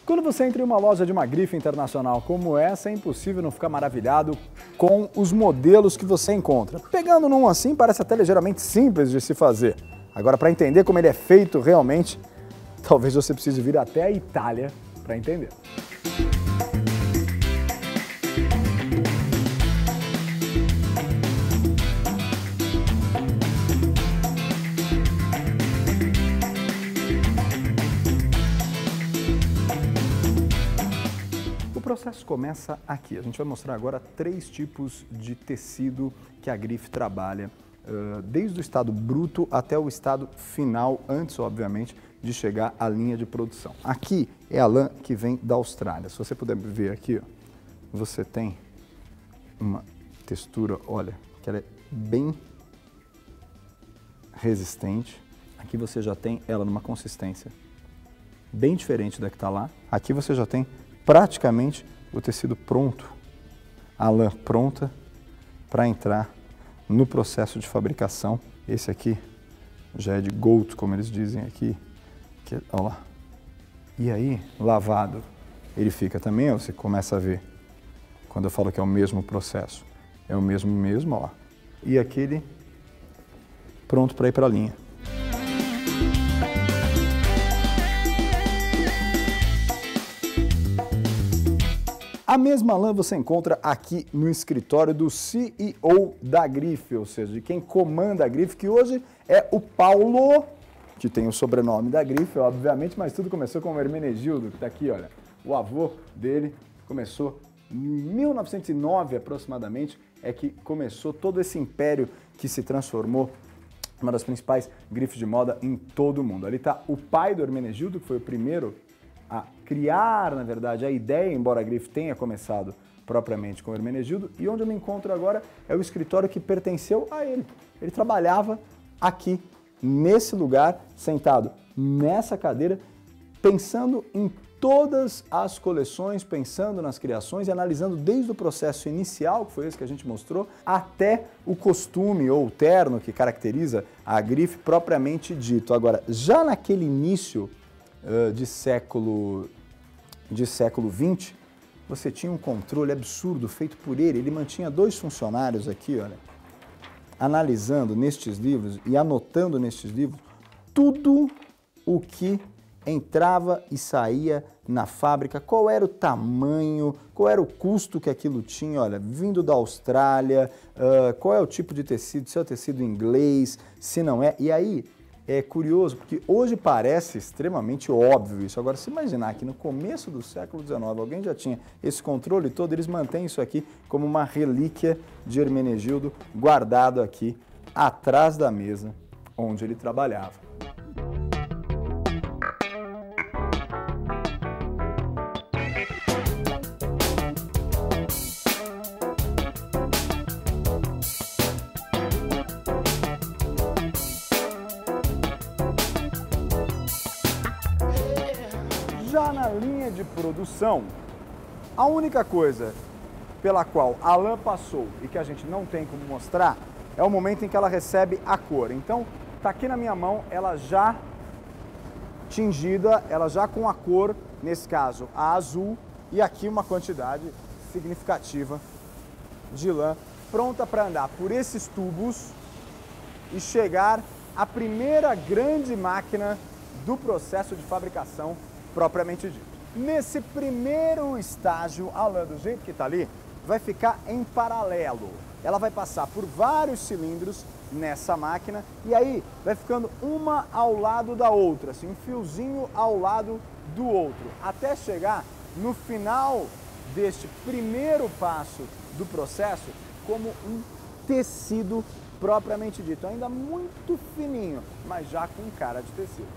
Quando você entra em uma loja de uma grife internacional como essa, é impossível não ficar maravilhado com os modelos que você encontra. Pegando num assim, parece até ligeiramente simples de se fazer. Agora, para entender como ele é feito realmente, talvez você precise vir até a Itália para entender. O processo começa aqui. A gente vai mostrar agora 3 tipos de tecido que a grife trabalha, desde o estado bruto até o estado final, antes, obviamente, de chegar à linha de produção. Aqui é a lã que vem da Austrália. Se você puder ver aqui, ó, você tem uma textura, olha, que ela é bem resistente. Aqui você já tem ela numa consistência bem diferente da que está lá. Aqui você já tem praticamente o tecido pronto, a lã pronta para entrar no processo de fabricação. Esse aqui já é de goat, como eles dizem aqui. Olha lá. E aí, lavado, ele fica também, ó, você começa a ver, quando eu falo que é o mesmo processo, é o mesmo, ó. E aquele pronto para ir para a linha. A mesma lã você encontra aqui no escritório do CEO da grife, ou seja, de quem comanda a grife, que hoje é o Paulo, que tem o sobrenome da grife, obviamente, mas tudo começou com o Hermenegildo, que está aqui, olha. O avô dele começou em 1909 aproximadamente, é que começou todo esse império que se transformou uma das principais grifes de moda em todo o mundo. Ali está o pai do Hermenegildo, que foi o primeiro a criar, na verdade, a ideia, embora a grife tenha começado propriamente com o Hermenegildo, e onde eu me encontro agora é o escritório que pertenceu a ele. Ele trabalhava aqui, nesse lugar, sentado nessa cadeira, pensando em todas as coleções, pensando nas criações e analisando desde o processo inicial, que foi esse que a gente mostrou, até o costume ou o terno que caracteriza a grife propriamente dito. Agora, já naquele início de século XX, você tinha um controle absurdo feito por ele. Ele mantinha 2 funcionários aqui, olha, analisando nestes livros e anotando nestes livros tudo o que entrava e saía na fábrica, qual era o tamanho, qual era o custo que aquilo tinha, olha, vindo da Austrália, qual é o tipo de tecido, se é o tecido inglês, se não é. E aí, é curioso, porque hoje parece extremamente óbvio isso. Agora, se imaginar que no começo do século XIX alguém já tinha esse controle todo, eles mantêm isso aqui como uma relíquia de Hermenegildo, guardado aqui atrás da mesa onde ele trabalhava. Já na linha de produção, a única coisa pela qual a lã passou e que a gente não tem como mostrar é o momento em que ela recebe a cor. Então, tá aqui na minha mão, ela já tingida, ela já com a cor, nesse caso a azul, e aqui uma quantidade significativa de lã pronta para andar por esses tubos e chegar à primeira grande máquina do processo de fabricação propriamente dito. Nesse primeiro estágio, a lã, do jeito que está ali, vai ficar em paralelo. Ela vai passar por vários cilindros nessa máquina e aí vai ficando uma ao lado da outra, assim, um fiozinho ao lado do outro, até chegar no final deste primeiro passo do processo como um tecido propriamente dito, ainda muito fininho, mas já com cara de tecido.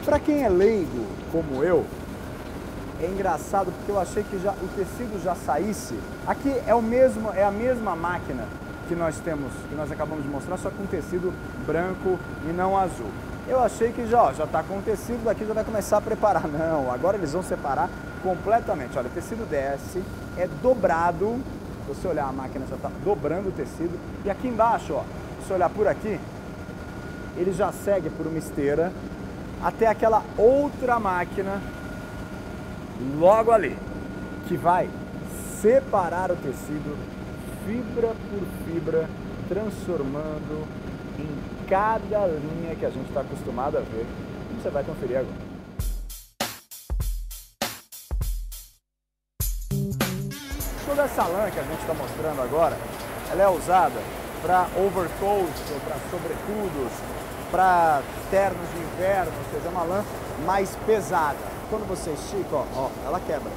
Para quem é leigo, como eu, é engraçado porque eu achei que o tecido já saísse. Aqui é a mesma máquina que nós temos, que nós acabamos de mostrar, só com tecido branco e não azul. Eu achei que já está com o tecido, daqui já vai começar a preparar. Não, agora eles vão separar completamente. Olha, o tecido desce, é dobrado. Se você olhar, a máquina já está dobrando o tecido. E aqui embaixo, ó, se você olhar por aqui, ele já segue por uma esteira até aquela outra máquina logo ali, que vai separar o tecido fibra por fibra, transformando em cada linha que a gente está acostumado a ver. Você vai conferir agora. Toda essa lã que a gente está mostrando agora, ela é usada para overcoats, para sobretudos, para ternos de inverno, ou seja, uma lã mais pesada. Quando você estica, ó, ela quebra.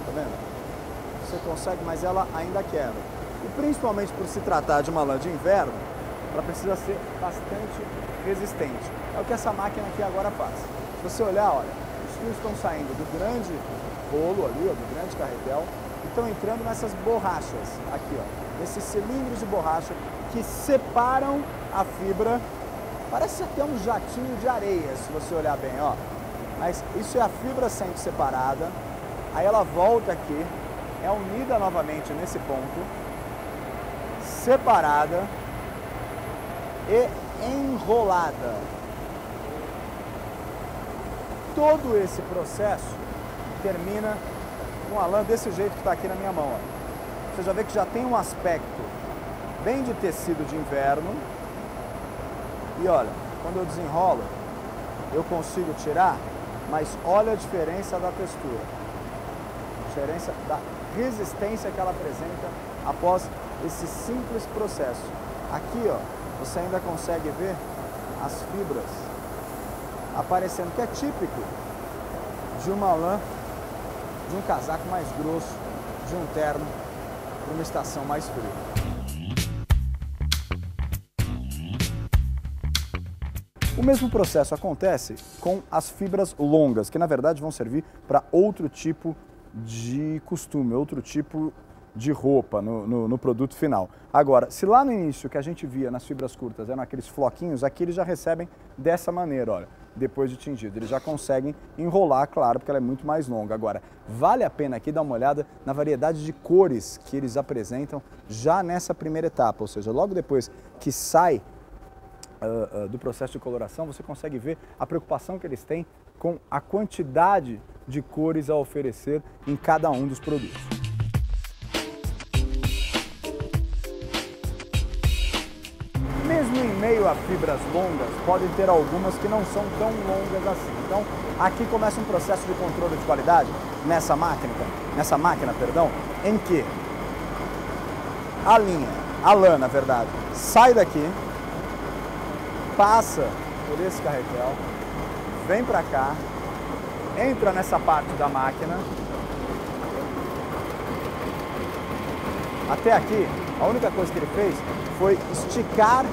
Tá vendo? Você consegue, mas ela ainda quebra. E principalmente por se tratar de uma lã de inverno, ela precisa ser bastante resistente. É o que essa máquina aqui agora faz. Se você olhar, olha, os fios estão saindo do grande rolo ali, ó, do grande carretel, e estão entrando nessas borrachas aqui, ó, esses cilindros de borracha que separam a fibra. Parece até um jatinho de areia, se você olhar bem, ó. Mas isso é a fibra sendo separada, aí ela volta aqui, é unida novamente nesse ponto, separada e enrolada. Todo esse processo termina com a lã desse jeito que está aqui na minha mão. Ó. Você já vê que já tem um aspecto bem de tecido de inverno. E olha, quando eu desenrolo, eu consigo tirar, mas olha a diferença da textura. A diferença da resistência que ela apresenta após esse simples processo. Aqui, ó, você ainda consegue ver as fibras aparecendo, que é típico de uma lã, de um casaco mais grosso, de um terno, para uma estação mais fria. O mesmo processo acontece com as fibras longas, que na verdade vão servir para outro tipo de costume, outro tipo de roupa no produto final. Agora, se lá no início que a gente via nas fibras curtas eram aqueles floquinhos, aqui eles já recebem dessa maneira, olha, depois de tingido. Eles já conseguem enrolar, claro, porque ela é muito mais longa. Agora, vale a pena aqui dar uma olhada na variedade de cores que eles apresentam já nessa primeira etapa, ou seja, logo depois que sai do processo de coloração, você consegue ver a preocupação que eles têm com a quantidade de cores a oferecer em cada um dos produtos. Mesmo em meio a fibras longas, podem ter algumas que não são tão longas assim. Então, aqui começa um processo de controle de qualidade nessa máquina, em que a lã, na verdade, sai daqui, passa por esse carretel, vem para cá, entra nessa parte da máquina. Até aqui, a única coisa que ele fez foi esticar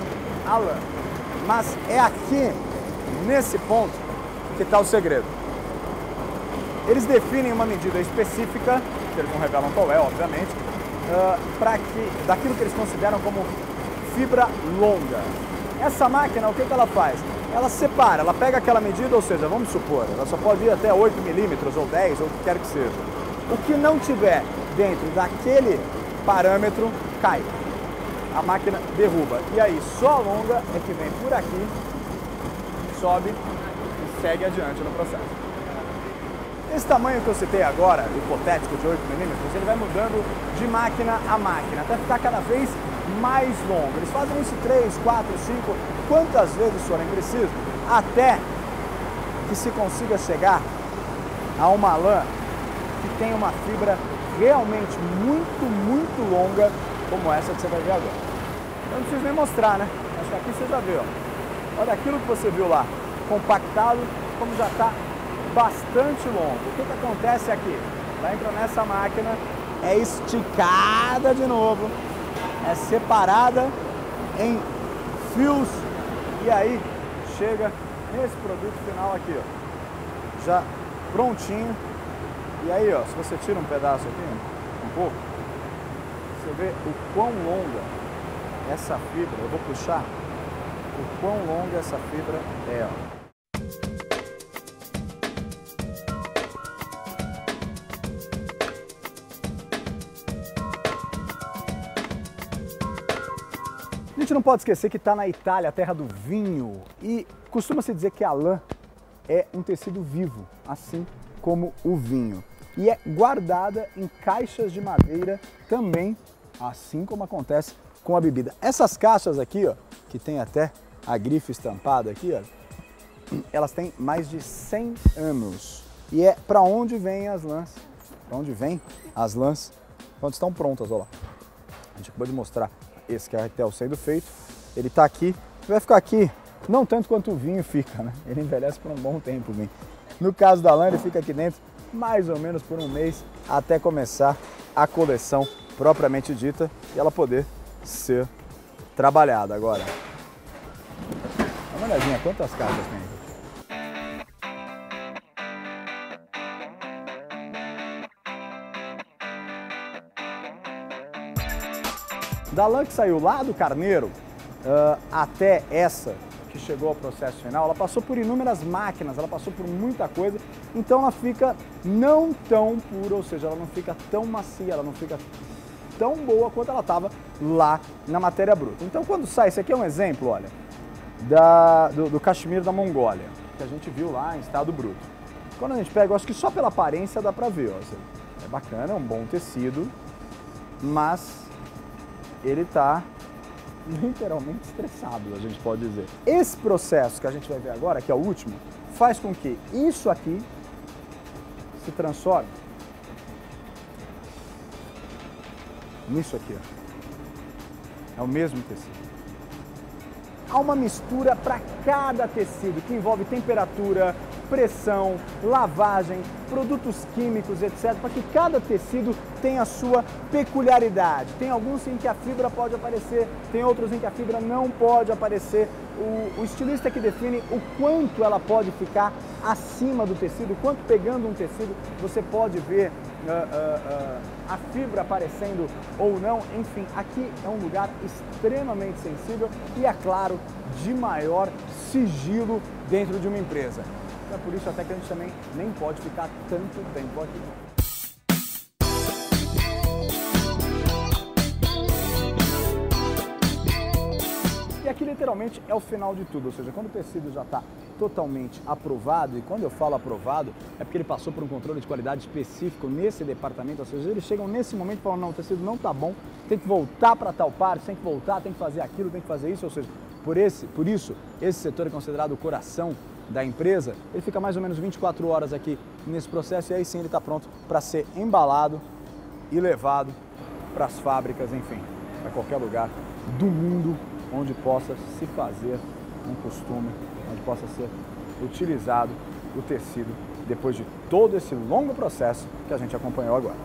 a lã. Mas é aqui, nesse ponto, que está o segredo. Eles definem uma medida específica, que eles não revelam qual é, obviamente, daquilo que eles consideram como fibra longa. Essa máquina, o que ela faz? Ela separa, ela pega aquela medida, ou seja, vamos supor, ela só pode ir até 8 milímetros ou 10, ou o que quer que seja. O que não tiver dentro daquele parâmetro, cai. A máquina derruba. E aí, só a longa é que vem por aqui, sobe e segue adiante no processo. Esse tamanho que eu citei agora, hipotético de 8 milímetros, ele vai mudando de máquina a máquina, até ficar cada vez mais longo. Eles fazem isso 3, 4, 5, quantas vezes forem preciso, até que se consiga chegar a uma lã que tem uma fibra realmente muito longa, como essa que você vai ver agora. Eu não preciso nem mostrar, né? Acho que aqui você já viu. Ó. Olha aquilo que você viu lá, compactado, como já está bastante longo. O que acontece aqui? Ela entra nessa máquina, é esticada de novo, é separada em fios e aí chega nesse produto final aqui, ó, já prontinho. E aí, ó, se você tira um pedaço aqui, um pouco, você vê o quão longa essa fibra, eu vou puxar, o quão longa essa fibra é, ó. A gente não pode esquecer que está na Itália, a terra do vinho, e costuma-se dizer que a lã é um tecido vivo, assim como o vinho. E é guardada em caixas de madeira também, assim como acontece com a bebida. Essas caixas aqui, ó, que tem até a grife estampada aqui, ó, elas têm mais de 100 anos. E é para onde vêm as lãs. Para onde vêm as lãs quando estão prontas, olha lá. A gente acabou de mostrar esse carretel sendo feito. Ele está aqui, vai ficar aqui, não tanto quanto o vinho fica, né? Ele envelhece por um bom tempo, vinho. No caso da lã, ele fica aqui dentro mais ou menos por um mês até começar a coleção propriamente dita e ela poder ser trabalhada agora. Dá uma olhadinha, quantas caixas tem aqui? Da lã que saiu lá do carneiro até essa que chegou ao processo final, ela passou por inúmeras máquinas, ela passou por muita coisa, então ela fica não tão pura, ou seja, ela não fica tão macia, ela não fica tão boa quanto ela estava lá na matéria bruta. Então quando sai, esse aqui é um exemplo, olha, do cachemiro da Mongólia, que a gente viu lá em estado bruto. Quando a gente pega, eu acho que só pela aparência dá pra ver, ó, é bacana, é um bom tecido, mas ele está literalmente estressado, a gente pode dizer. Esse processo que a gente vai ver agora, que é o último, faz com que isso aqui se transforme nisso aqui, ó. É o mesmo tecido. Há uma mistura para cada tecido, que envolve temperatura, pressão, lavagem, produtos químicos, etc., para que cada tecido tenha a sua peculiaridade. Tem alguns em que a fibra pode aparecer, tem outros em que a fibra não pode aparecer. O estilista que define o quanto ela pode ficar acima do tecido, quanto pegando um tecido você pode ver a fibra aparecendo ou não. Enfim, aqui é um lugar extremamente sensível e, é claro, de maior sigilo dentro de uma empresa. É por isso até que a gente também nem pode ficar tanto tempo aqui. E aqui literalmente é o final de tudo, ou seja, quando o tecido já está totalmente aprovado, e quando eu falo aprovado, é porque ele passou por um controle de qualidade específico nesse departamento, ou seja, eles chegam nesse momento e falam, não, o tecido não está bom, tem que voltar para tal parte, tem que voltar, tem que fazer aquilo, tem que fazer isso, ou seja, por isso, esse setor é considerado o coração da empresa, ele fica mais ou menos 24 horas aqui nesse processo e aí sim ele está pronto para ser embalado e levado para as fábricas, enfim, para qualquer lugar do mundo onde possa se fazer um costume, onde possa ser utilizado o tecido depois de todo esse longo processo que a gente acompanhou agora.